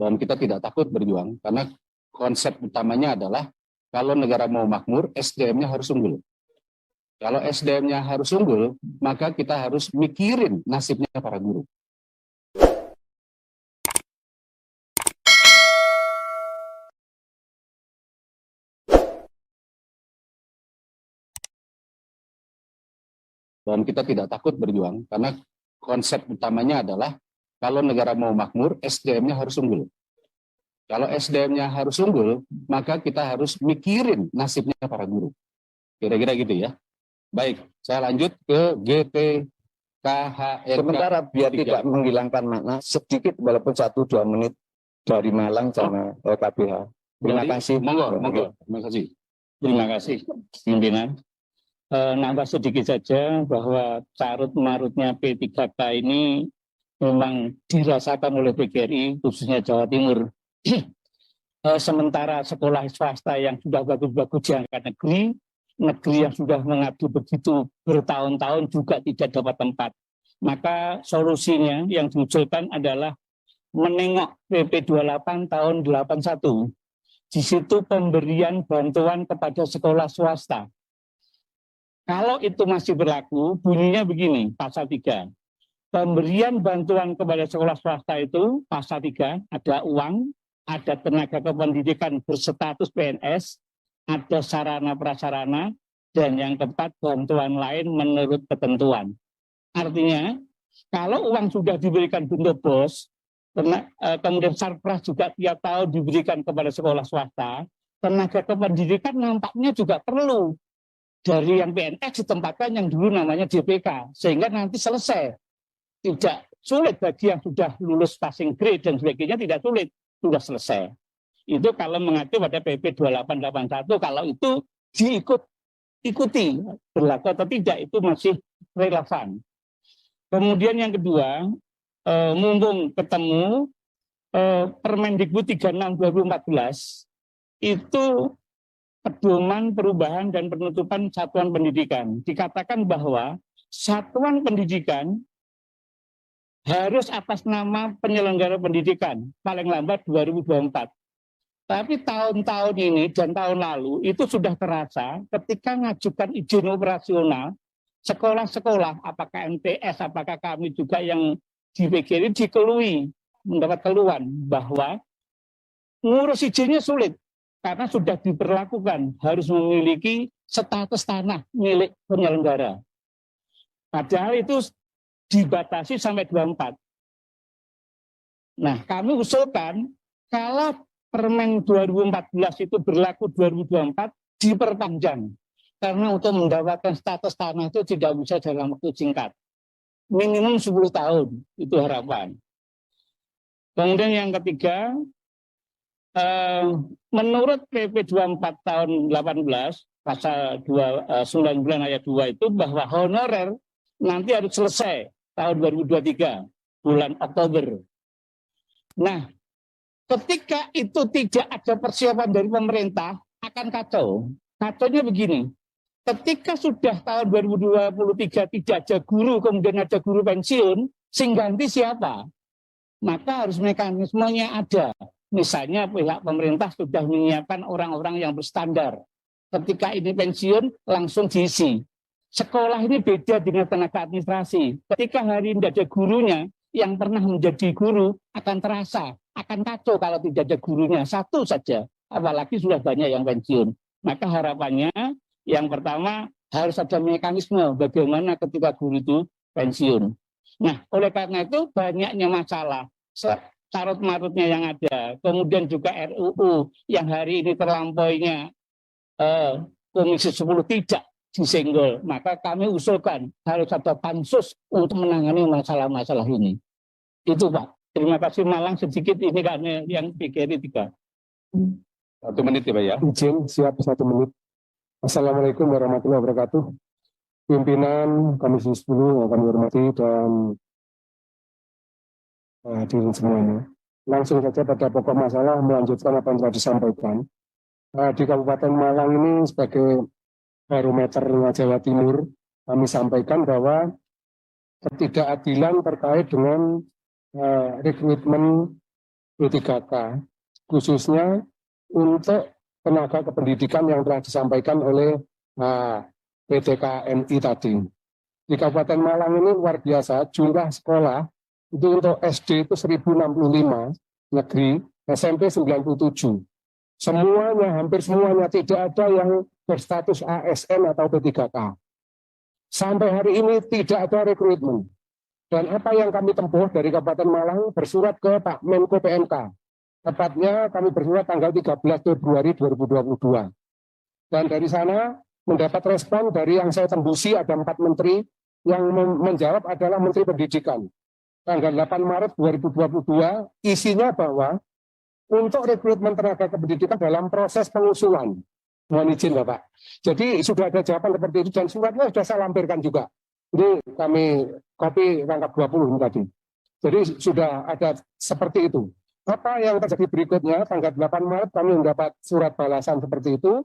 Dan kita tidak takut berjuang, karena konsep utamanya adalah kalau negara mau makmur, SDM-nya harus unggul. Kalau SDM-nya harus unggul, maka kita harus mikirin nasibnya para guru. Dan kita tidak takut berjuang, karena konsep utamanya adalah kalau negara mau makmur, SDM-nya harus unggul. Kalau SDM-nya harus unggul, maka kita harus mikirin nasibnya para guru. Kira-kira gitu ya. Baik, saya lanjut ke GPKHRK. Sementara biar tidak menghilangkan makna, sedikit walaupun 1-2 menit dari Malang sama KBH. Terima kasih. Monggo. Terima kasih. Terima kasih, pimpinan. Nambah sedikit saja bahwa carut marutnya P3K ini memang dirasakan oleh PGRI, khususnya Jawa Timur. Sementara sekolah swasta yang sudah bagus-bagus diangkat negeri yang sudah mengabdi begitu bertahun-tahun juga tidak dapat tempat. Maka solusinya yang diusulkan adalah menengok PP 28 tahun 81. Di situ pemberian bantuan kepada sekolah swasta. Kalau itu masih berlaku, bunyinya begini, pasal 3. Pemberian bantuan kepada sekolah swasta itu, pasal 3, ada uang, ada tenaga kependidikan berstatus PNS, ada sarana prasarana, dan yang keempat bantuan lain menurut ketentuan. Artinya, kalau uang sudah diberikan bentuk bos, kemudian sarpras juga tiap tahun diberikan kepada sekolah swasta, tenaga kependidikan nampaknya juga perlu. Dari yang PNS ditempatkan yang dulu namanya DPK, sehingga nanti selesai. Tidak sulit bagi yang sudah lulus passing grade dan sebagainya, tidak sulit, sudah selesai. Itu kalau mengacu pada PP 2881, kalau itu diikuti, berlaku atau tidak, itu masih relevan. Kemudian yang kedua, mumpung ketemu Permendikbud 36 2014, itu pedoman perubahan dan penutupan satuan pendidikan. Dikatakan bahwa satuan pendidikan harus atas nama penyelenggara pendidikan, paling lambat 2024. Tapi tahun-tahun ini dan tahun lalu itu sudah terasa ketika mengajukan izin operasional, sekolah-sekolah, apakah MTS, apakah kami juga yang di PGRI dikeluhi, mendapat keluhan bahwa ngurus izinnya sulit. Karena sudah diperlakukan harus memiliki status tanah milik penyelenggara. Padahal itu dibatasi sampai 24. Nah, kami usulkan kalau Permen 2014 itu berlaku 2024 diperpanjang. Karena untuk mendapatkan status tanah itu tidak bisa dalam waktu singkat. Minimum 10 tahun, itu harapan. Kemudian yang ketiga, menurut PP 24 tahun 18 pasal 9 ayat 2 itu bahwa honorer nanti harus selesai tahun 2023 bulan Oktober. Nah, ketika itu tidak ada persiapan dari pemerintah akan kacau. Kacaunya begini. Ketika sudah tahun 2023 tidak ada guru, kemudian ada guru pensiun, sing ganti siapa? Maka harus mekanismenya ada. Misalnya pihak pemerintah sudah menyiapkan orang-orang yang berstandar. Ketika ini pensiun, langsung diisi. Sekolah ini beda dengan tenaga administrasi. Ketika hari ini tidak ada gurunya, yang pernah menjadi guru akan terasa, akan kacau kalau tidak ada gurunya. Satu saja, apalagi sudah banyak yang pensiun. Maka harapannya, yang pertama harus ada mekanisme bagaimana ketika guru itu pensiun. Nah, oleh karena itu banyaknya masalah. Carut-marutnya yang ada, kemudian juga RUU yang hari ini terlampauinya Komisi 10 tidak disenggol, maka kami usulkan harus ada pansus untuk menangani masalah-masalah ini. Itu Pak. Terima kasih. Malang sedikit ini karena yang PGRI 3. 1 menit ya Pak ya. Izin siap 1 menit. Assalamualaikum warahmatullahi wabarakatuh. Pimpinan Komisi 10 yang kami hormati dan hadirin semuanya. Langsung saja pada pokok masalah, melanjutkan apa yang telah disampaikan. Di Kabupaten Malang ini sebagai barometer Jawa Timur, kami sampaikan bahwa ketidakadilan terkait dengan rekrutmen B3K, khususnya untuk tenaga kependidikan yang telah disampaikan oleh PTKMI tadi. Di Kabupaten Malang ini luar biasa, jumlah sekolah itu untuk SD itu 1065, negeri, SMP 97. Semuanya, hampir semuanya, tidak ada yang berstatus ASN atau P3K. Sampai hari ini tidak ada rekrutmen. Dan apa yang kami tempuh dari Kabupaten Malang bersurat ke Pak Menko PMK. Tepatnya kami bersurat tanggal 13 Februari 2022. Dan dari sana mendapat respon dari yang saya tembusi ada 4 menteri, yang menjawab adalah Menteri Pendidikan. Tanggal 8 Maret 2022, isinya bahwa untuk rekrutmen tenaga kependidikan dalam proses pengusulan. Mohon izin Bapak. Jadi sudah ada jawaban seperti itu dan suratnya sudah saya lampirkan juga. Ini kami copy rangkap 20 tadi. Jadi sudah ada seperti itu. Apa yang terjadi berikutnya, tanggal 8 Maret kami mendapat surat balasan seperti itu.